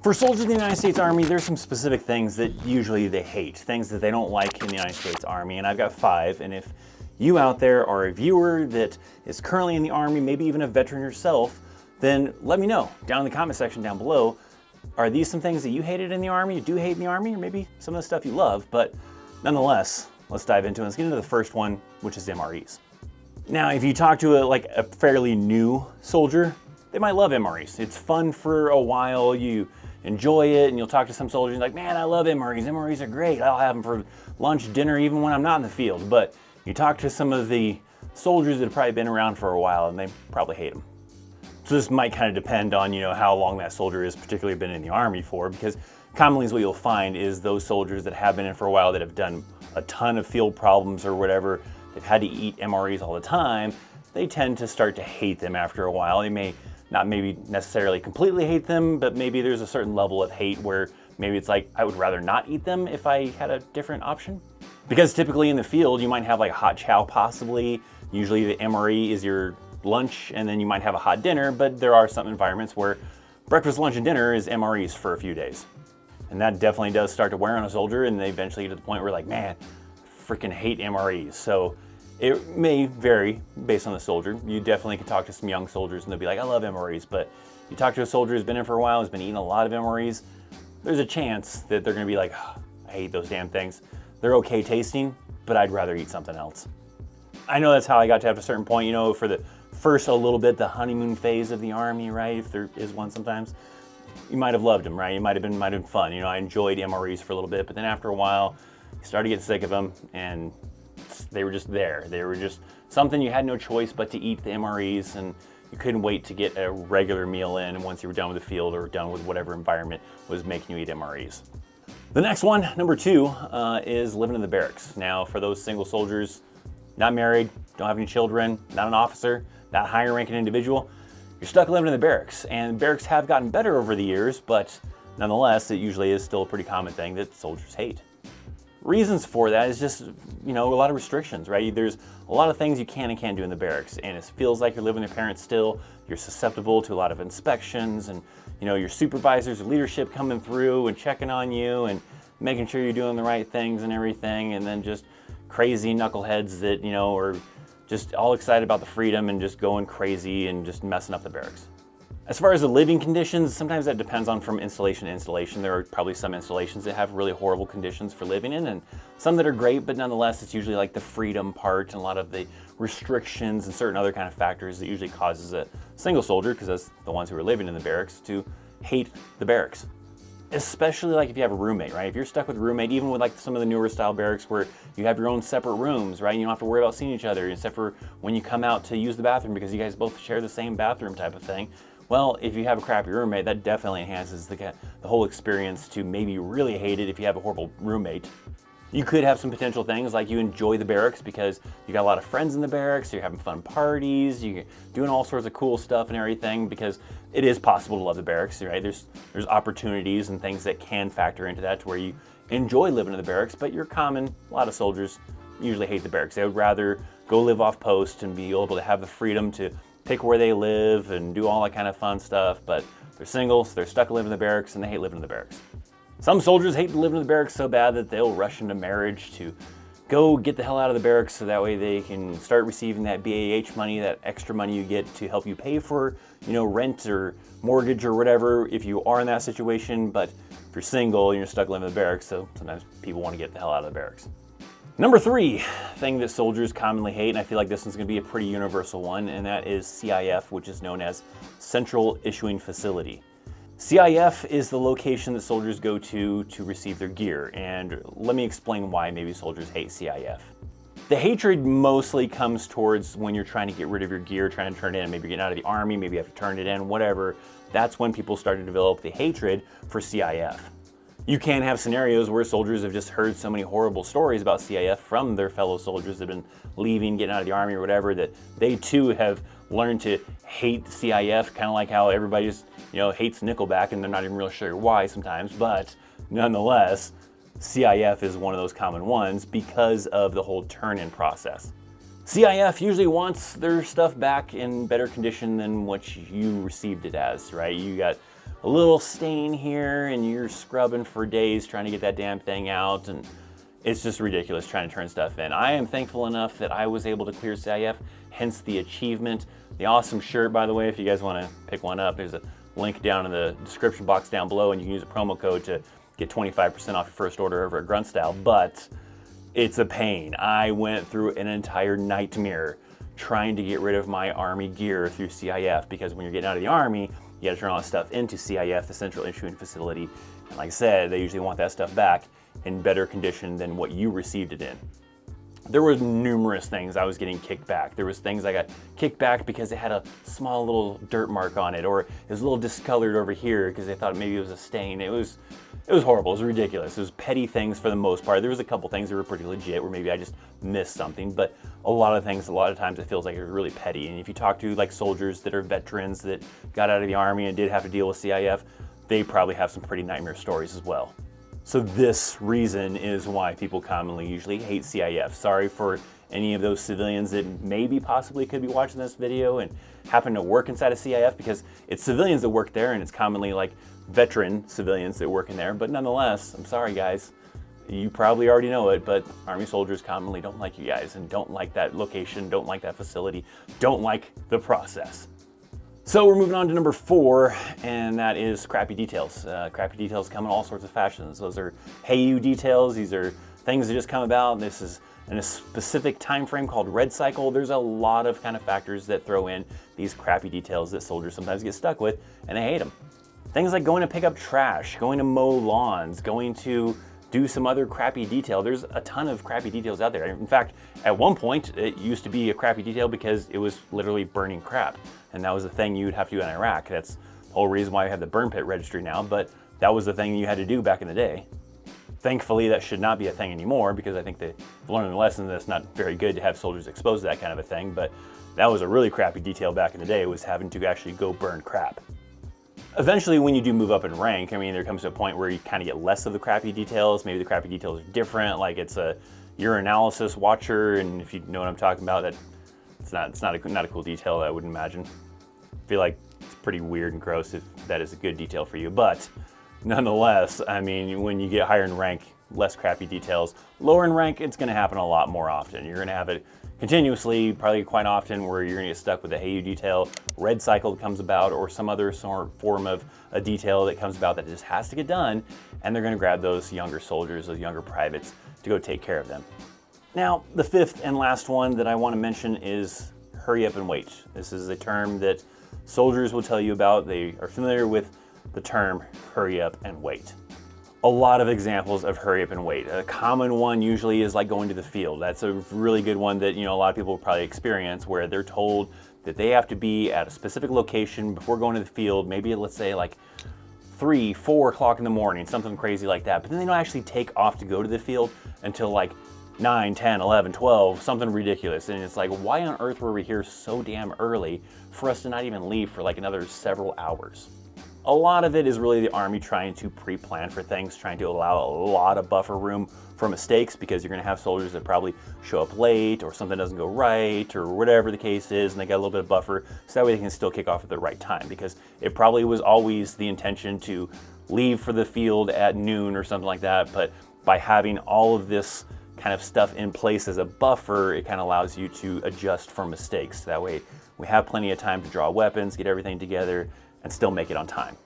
For soldiers in the United States Army, there's some specific things that usually they hate, things that they don't like in the United States Army, and I've got 5. And if you out there are a viewer that is currently in the Army, maybe even a veteran yourself, then let me know down in the comment section down below. Are these some things that you hated in the Army, you do hate in the Army, or maybe some of the stuff you love? But nonetheless, let's dive into it. Let's get into the first one, which is MREs. Now, if you talk to a fairly new soldier, they might love MREs. It's fun for a while, you enjoy it, and you'll talk to some soldiers like, man, I love MREs. MREs are great. I'll have them for lunch, dinner, even when I'm not in the field. But you talk to some of the soldiers that have probably been around for a while, and they probably hate them. So this might kind of depend on, how long that soldier has particularly been in the Army for, because commonly what you'll find is those soldiers that have been in for a while that have done a ton of field problems or whatever, they've had to eat MREs all the time, they tend to start to hate them after a while. They may not maybe necessarily completely hate them, but maybe there's a certain level of hate where maybe it's like, I would rather not eat them if I had a different option. Because typically in the field, you might have like hot chow possibly. Usually the MRE is your lunch, and then you might have a hot dinner, but there are some environments where breakfast, lunch, and dinner is MREs for a few days. And that definitely does start to wear on a soldier, and they eventually get to the point where like, man, freaking hate MREs. So it may vary based on the soldier. You definitely can talk to some young soldiers and they'll be like, I love MREs. But you talk to a soldier who's been in for a while, who's been eating a lot of MREs, there's a chance that they're gonna be like, oh, I hate those damn things. They're okay tasting, but I'd rather eat something else. I know that's how I got to have a certain point, for the first a little bit, the honeymoon phase of the Army, right? If there is one sometimes. You might have loved them, right? It might have been fun. I enjoyed MREs for a little bit, but then after a while, you started to get sick of them, and they were just there. They were just something you had no choice but to eat the MREs, and you couldn't wait to get a regular meal in once you were done with the field or done with whatever environment was making you eat MREs. The next one, number 2, is living in the barracks. Now, for those single soldiers, not married, don't have any children, not an officer, not a higher ranking individual, you're stuck living in the barracks. And barracks have gotten better over the years, but nonetheless, it usually is still a pretty common thing that soldiers hate. Reasons for that is just, a lot of restrictions, right? There's a lot of things you can and can't do in the barracks, and it feels like you're living with your parents still. You're susceptible to a lot of inspections, and your supervisors or leadership coming through and checking on you and making sure you're doing the right things and everything, and then just crazy knuckleheads that, are just all excited about the freedom and just going crazy and just messing up the barracks. As far as the living conditions, sometimes that depends on from installation to installation. There are probably some installations that have really horrible conditions for living in, and some that are great, but nonetheless, it's usually like the freedom part and a lot of the restrictions and certain other kind of factors that usually causes a single soldier, because that's the ones who are living in the barracks, to hate the barracks. Especially like if you have a roommate, right? If you're stuck with a roommate, even with like some of the newer style barracks where you have your own separate rooms, right? You don't have to worry about seeing each other, except for when you come out to use the bathroom because you guys both share the same bathroom type of thing. Well, if you have a crappy roommate, that definitely enhances the whole experience to maybe really hate it if you have a horrible roommate. You could have some potential things like you enjoy the barracks because you got a lot of friends in the barracks, you're having fun parties, you're doing all sorts of cool stuff and everything, because it is possible to love the barracks, right? There's opportunities and things that can factor into that to where you enjoy living in the barracks, but you're common. A lot of soldiers usually hate the barracks. They would rather go live off post and be able to have the freedom to pick where they live and do all that kind of fun stuff, but they're singles, they're stuck living in the barracks, and they hate living in the barracks. Some soldiers hate living in the barracks so bad that they'll rush into marriage to go get the hell out of the barracks so that way they can start receiving that BAH money, that extra money you get to help you pay for, rent or mortgage or whatever if you are in that situation. But if you're single, you're stuck living in the barracks, so sometimes people want to get the hell out of the barracks. Number 3 thing that soldiers commonly hate, and I feel like this one's going to be a pretty universal one, and that is CIF, which is known as Central Issuing Facility. CIF is the location that soldiers go to receive their gear, and let me explain why maybe soldiers hate CIF. The hatred mostly comes towards when you're trying to get rid of your gear, trying to turn it in. Maybe you're getting out of the Army, maybe you have to turn it in, whatever. That's when people start to develop the hatred for CIF. You can have scenarios where soldiers have just heard so many horrible stories about CIF from their fellow soldiers that have been leaving, getting out of the Army or whatever, that they too have learned to hate CIF, kind of like how everybody just, hates Nickelback and they're not even really sure why sometimes, but nonetheless, CIF is one of those common ones because of the whole turn-in process. CIF usually wants their stuff back in better condition than what you received it as, right? You got a little stain here and you're scrubbing for days trying to get that damn thing out, and it's just ridiculous trying to turn stuff in. I am thankful enough that I was able to clear CIF, hence the achievement. The awesome shirt, by the way, if you guys want to pick one up, there's a link down in the description box down below, and you can use a promo code to get 25% off your first order over at Grunt Style, but it's a pain. I went through an entire nightmare trying to get rid of my Army gear through CIF, because when you're getting out of the Army, you gotta turn all that stuff into CIF, the Central Issuing Facility. And like I said, they usually want that stuff back in better condition than what you received it in. There were numerous things I was getting kicked back. There was things I got kicked back because it had a small little dirt mark on it, or it was a little discolored over here because they thought maybe it was a stain. It was horrible. It was ridiculous. It was petty things for the most part. There was a couple things that were pretty legit where maybe I just missed something, but a lot of things, a lot of times it feels like it was really petty. And if you talk to like soldiers that are veterans that got out of the Army and did have to deal with CIF, they probably have some pretty nightmare stories as well. So this reason is why people commonly usually hate CIF. Sorry for any of those civilians that maybe possibly could be watching this video and happen to work inside of CIF, because it's civilians that work there and it's commonly like veteran civilians that work in there. But nonetheless, I'm sorry guys, you probably already know it, but Army soldiers commonly don't like you guys and don't like that location, don't like that facility, don't like the process. So we're moving on to number 4, and that is crappy details. Crappy details come in all sorts of fashions. Those are hey you details. These are things that just come about. This is in a specific time frame called red cycle. There's a lot of kind of factors that throw in these crappy details that soldiers sometimes get stuck with, and they hate them. Things like going to pick up trash, going to mow lawns, going to do some other crappy detail. There's a ton of crappy details out there. In fact, at one point, it used to be a crappy detail because it was literally burning crap. And that was the thing you'd have to do in Iraq. That's the whole reason why I have the burn pit registry now, but that was the thing you had to do back in the day. Thankfully, that should not be a thing anymore, because I think they've learned a lesson that it's not very good to have soldiers exposed to that kind of a thing, but that was a really crappy detail back in the day, was having to actually go burn crap. Eventually, when you do move up in rank, I mean, there comes to a point where you kind of get less of the crappy details. Maybe the crappy details are different, like it's a urinalysis watcher, and if you know what I'm talking about, that it's not a cool detail, I wouldn't imagine. I feel like it's pretty weird and gross if that is a good detail for you, but nonetheless, I mean, when you get higher in rank, less crappy details. Lower in rank, it's going to happen a lot more often. You're going to have it continuously, probably quite often, where you're going to get stuck with a hey you detail, red cycle that comes about, or some other form of a detail that comes about that just has to get done, and they're going to grab those younger soldiers, those younger privates, to go take care of them. Now, the 5th and last one that I want to mention is hurry up and wait. This is a term that soldiers will tell you about. They are familiar with the term hurry up and wait. A lot of examples of hurry up and wait. A common one usually is like going to the field. That's a really good one that, you know, a lot of people will probably experience, where they're told that they have to be at a specific location before going to the field, maybe let's say like 3, 4 o'clock in the morning, something crazy like that. But then they don't actually take off to go to the field until like 9, 10, 11, 12, something ridiculous. And it's like, why on earth were we here so damn early for us to not even leave for like another several hours? A lot of it is really the Army trying to pre-plan for things, trying to allow a lot of buffer room for mistakes, because you're going to have soldiers that probably show up late, or something doesn't go right, or whatever the case is, and they got a little bit of buffer, so that way they can still kick off at the right time, because it probably was always the intention to leave for the field at noon or something like that, but by having all of this kind of stuff in place as a buffer, it kind of allows you to adjust for mistakes. That way we have plenty of time to draw weapons, get everything together, and still make it on time.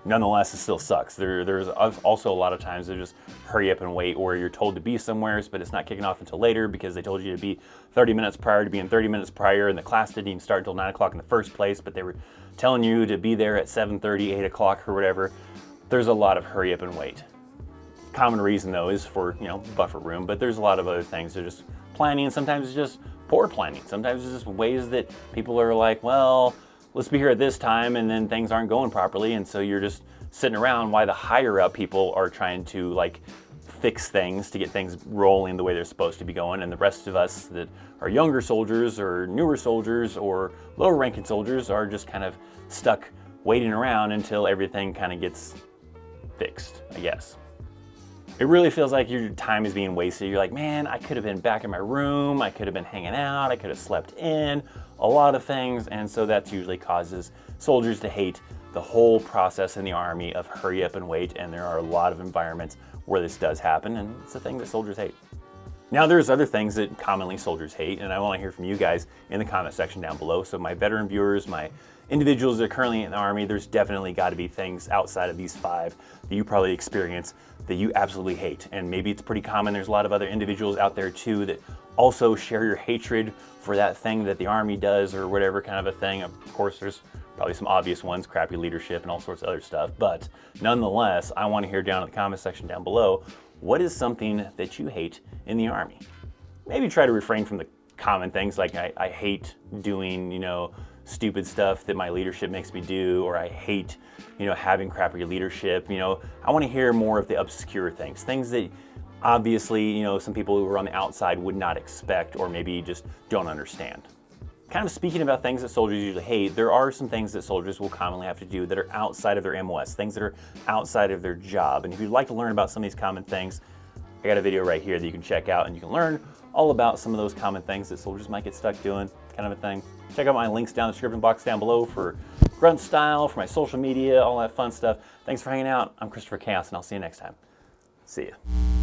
Nonetheless, it still sucks. There's also a lot of times they just hurry up and wait, or you're told to be somewhere, but it's not kicking off until later because they told you to be 30 minutes prior to being 30 minutes prior, and the class didn't even start until 9 o'clock in the first place, but they were telling you to be there at 7:30, 8 o'clock or whatever. There's a lot of hurry up and wait. Common reason though is for, you know, buffer room, but there's a lot of other things. They're just planning, and sometimes it's just poor planning. Sometimes it's just ways that people are like, well, let's be here at this time, and then things aren't going properly, and so you're just sitting around while the higher up people are trying to like fix things to get things rolling the way they're supposed to be going, and the rest of us that are younger soldiers or newer soldiers or lower ranking soldiers are just kind of stuck waiting around until everything kind of gets fixed, I guess. It really feels like your time is being wasted. You're like, man, I could have been back in my room, I could have been hanging out, I could have slept in, a lot of things, and so that usually causes soldiers to hate the whole process in the Army of hurry up and wait, and there are a lot of environments where this does happen, and it's a thing that soldiers hate. Now, there's other things that commonly soldiers hate, and I want to hear from you guys in the comment section down below. So my veteran viewers, my individuals that are currently in the Army, there's definitely got to be things outside of these 5 that you probably experience that you absolutely hate. And maybe it's pretty common. There's a lot of other individuals out there too that also share your hatred for that thing that the Army does or whatever kind of a thing. Of course, there's probably some obvious ones, crappy leadership and all sorts of other stuff. But nonetheless, I want to hear down in the comment section down below, what is something that you hate in the Army? Maybe try to refrain from the common things like I hate doing, stupid stuff that my leadership makes me do, or I hate, having crappy leadership. I want to hear more of the obscure things that obviously, some people who are on the outside would not expect or maybe just don't understand. Kind of speaking about things that soldiers usually hate, there are some things that soldiers will commonly have to do that are outside of their MOS, things that are outside of their job. And if you'd like to learn about some of these common things, I got a video right here that you can check out and you can learn all about some of those common things that soldiers might get stuck doing, kind of a thing. Check out my links down in the description box down below for Grunt Style, for my social media, all that fun stuff. Thanks for hanging out. I'm Christopher Chaos, and I'll see you next time. See ya.